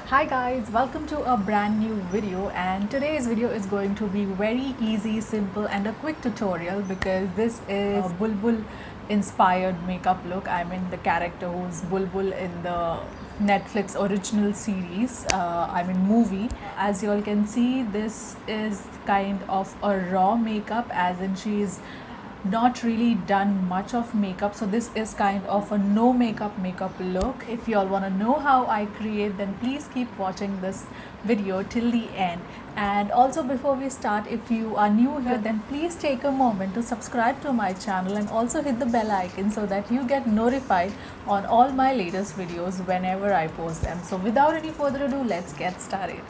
Hi guys, welcome to a brand new video, and today's video is going to be very easy, simple and a quick tutorial because this is a Bulbbul inspired makeup look. I mean the character who's Bulbbul in the Netflix original series, movie. As you all can see, this is kind of a raw makeup, as in she's not really done much of makeup, so this is kind of a no makeup look. If you all want to know how I create, then please keep watching this video till the end. And also, before we start, if you are new here, then please take a moment to subscribe to my channel and also hit the bell icon so that you get notified on all my latest videos whenever I post them. So without any further ado, let's get started.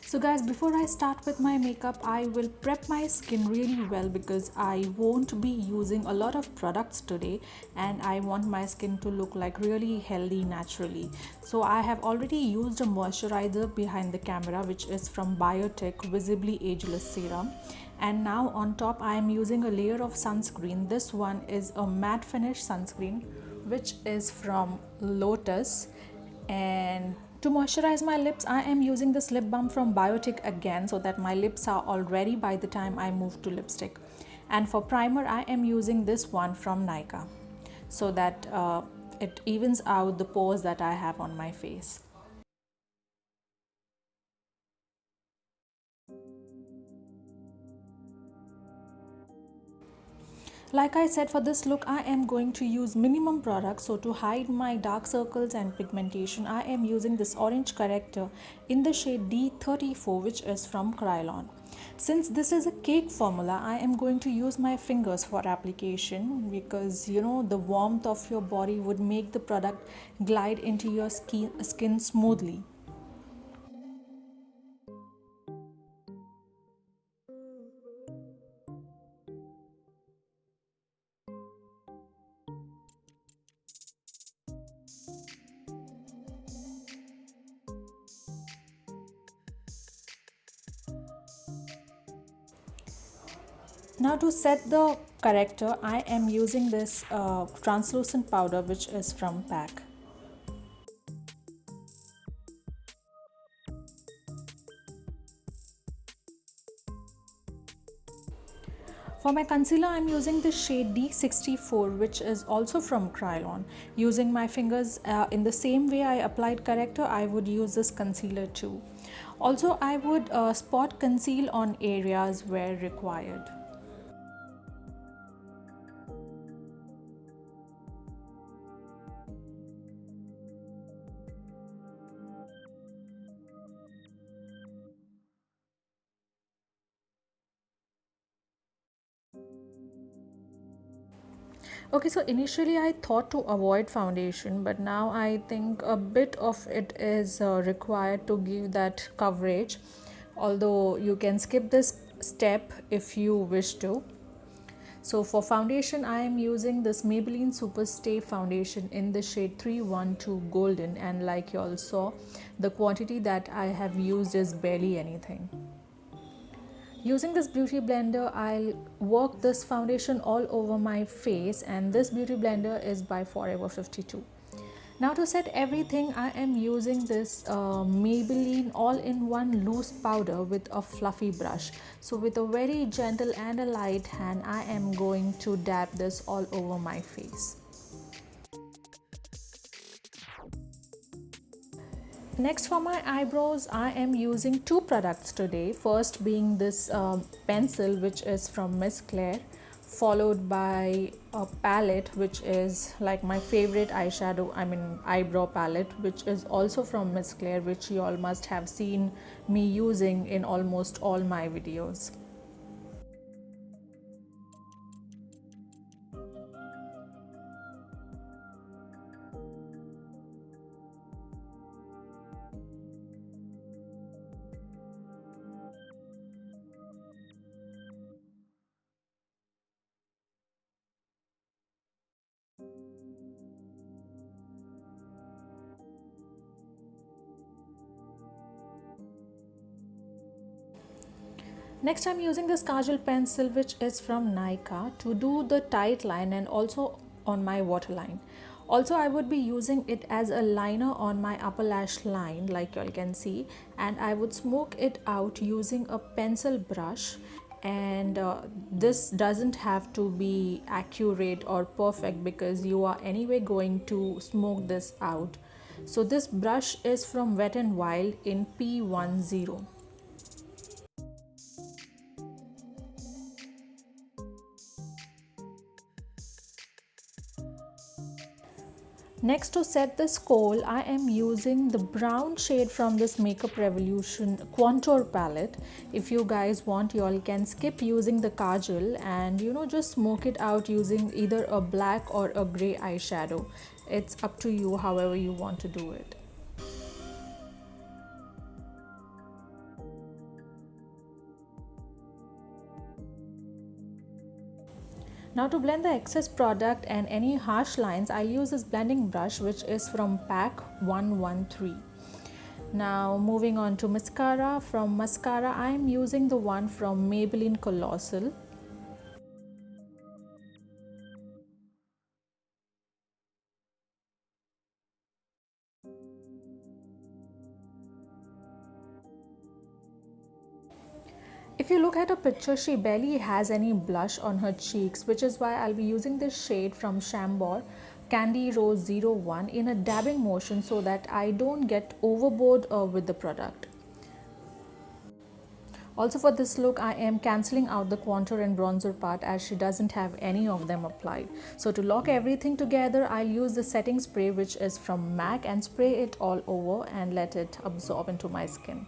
So guys, before I start with my makeup, I will prep my skin really well because I won't be using a lot of products today and I want my skin to look like really healthy naturally. So I have already used a moisturizer behind the camera, which is from Biotech Visibly Ageless Serum. And now on top I am using a layer of sunscreen. This one is a matte finish sunscreen which is from Lotus. And to moisturize my lips, I am using this lip balm from Biotech again, so that my lips are all ready by the time I move to lipstick. And for primer, I am using this one from Nykaa, so that it evens out the pores that I have on my face. Like I said, for this look I am going to use minimum products. So to hide my dark circles and pigmentation, I am using this orange corrector in the shade D34, which is from Kryolan. Since this is a cake formula, I am going to use my fingers for application because the warmth of your body would make the product glide into your skin smoothly. Now to set the corrector, I am using this translucent powder which is from PAC. For my concealer, I am using the shade D64, which is also from Kryolan. Using my fingers in the same way I applied corrector, I would use this concealer too. Also, I would spot conceal on areas where required. Okay, so initially I thought to avoid foundation, but now I think a bit of it is required to give that coverage, although you can skip this step if you wish to. So for foundation, I am using this Maybelline Superstay foundation in the shade 312 Golden, and like you all saw, the quantity that I have used is barely anything. Using this beauty blender, I'll work this foundation all over my face, and this beauty blender is by Forever 52. Now to set everything, I am using this Maybelline all-in-one loose powder with a fluffy brush. So with a very gentle and a light hand, I am going to dab this all over my face. Next, for my eyebrows, I am using two products today. First being this pencil, which is from Miss Claire, followed by a palette which is like my favorite eyebrow palette, which is also from Miss Claire, which you all must have seen me using in almost all my videos. Next, I'm using this kajal pencil, which is from Nykaa, to do the tight line and also on my waterline. Also, I would be using it as a liner on my upper lash line, like you all can see, and I would smoke it out using a pencil brush. And this doesn't have to be accurate or perfect because you are anyway going to smoke this out. So this brush is from Wet n Wild in P10. Next, to set this kohl, I am using the brown shade from this Makeup Revolution contour palette. If you guys want, you all can skip using the kajal and just smoke it out using either a black or a grey eyeshadow. It's up to you however you want to do it. Now to blend the excess product and any harsh lines, I'll use this blending brush which is from pack 113. Now moving on to mascara. From mascara, I am using the one from Maybelline Colossal. If you look at her picture, she barely has any blush on her cheeks, which is why I'll be using this shade from Chambor, Candy Rose 01, in a dabbing motion so that I don't get overboard with the product. Also for this look, I am cancelling out the contour and bronzer part as she doesn't have any of them applied. So to lock everything together, I'll use the setting spray which is from MAC and spray it all over and let it absorb into my skin.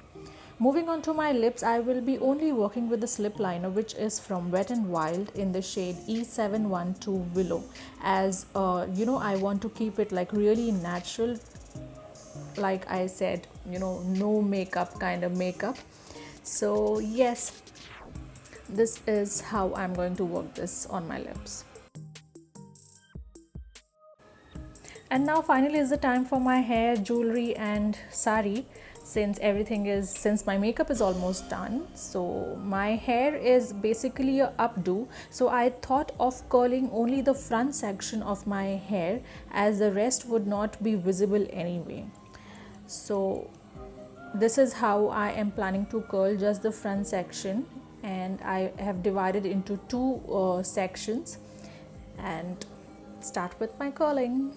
Moving on to my lips, I will be only working with this lip liner which is from Wet n Wild in the shade E712 Willow, as I want to keep it like really natural, like I said, no makeup kind of makeup. So yes, this is how I'm going to work this on my lips. And now finally is the time for my hair, jewelry and sari. Since my makeup is almost done, so my hair is basically a updo, so I thought of curling only the front section of my hair as the rest would not be visible anyway. So this is how I am planning to curl just the front section, and I have divided into two sections and start with my curling.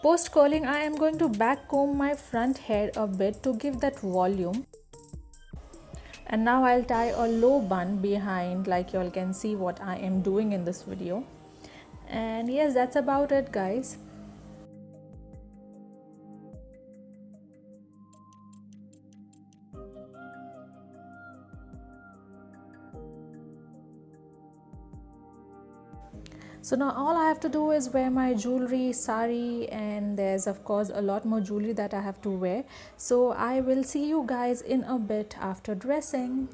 Post curling, I am going to back comb my front hair a bit to give that volume. And now I'll tie a low bun behind, like you all can see what I am doing in this video. And yes, that's about it, guys. So now all I have to do is wear my jewelry, sari, and there's of course a lot more jewelry that I have to wear. So I will see you guys in a bit after dressing.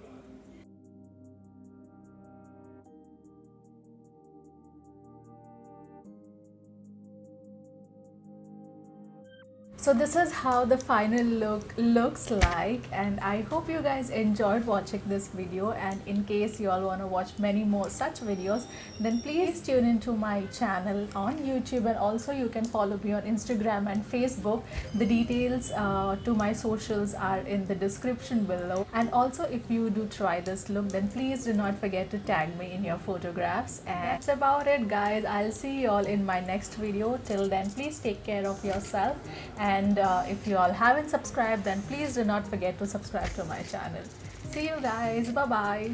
So this is how the final look looks like, and I hope you guys enjoyed watching this video. And in case you all want to watch many more such videos, then please tune into my channel on YouTube, and also you can follow me on Instagram and Facebook. The details to my socials are in the description below. And also, if you do try this look, then please do not forget to tag me in your photographs. And that's about it, guys. I'll see you all in my next video. Till then, please take care of yourself. And if you all haven't subscribed, then please do not forget to subscribe to my channel. See you guys. Bye bye.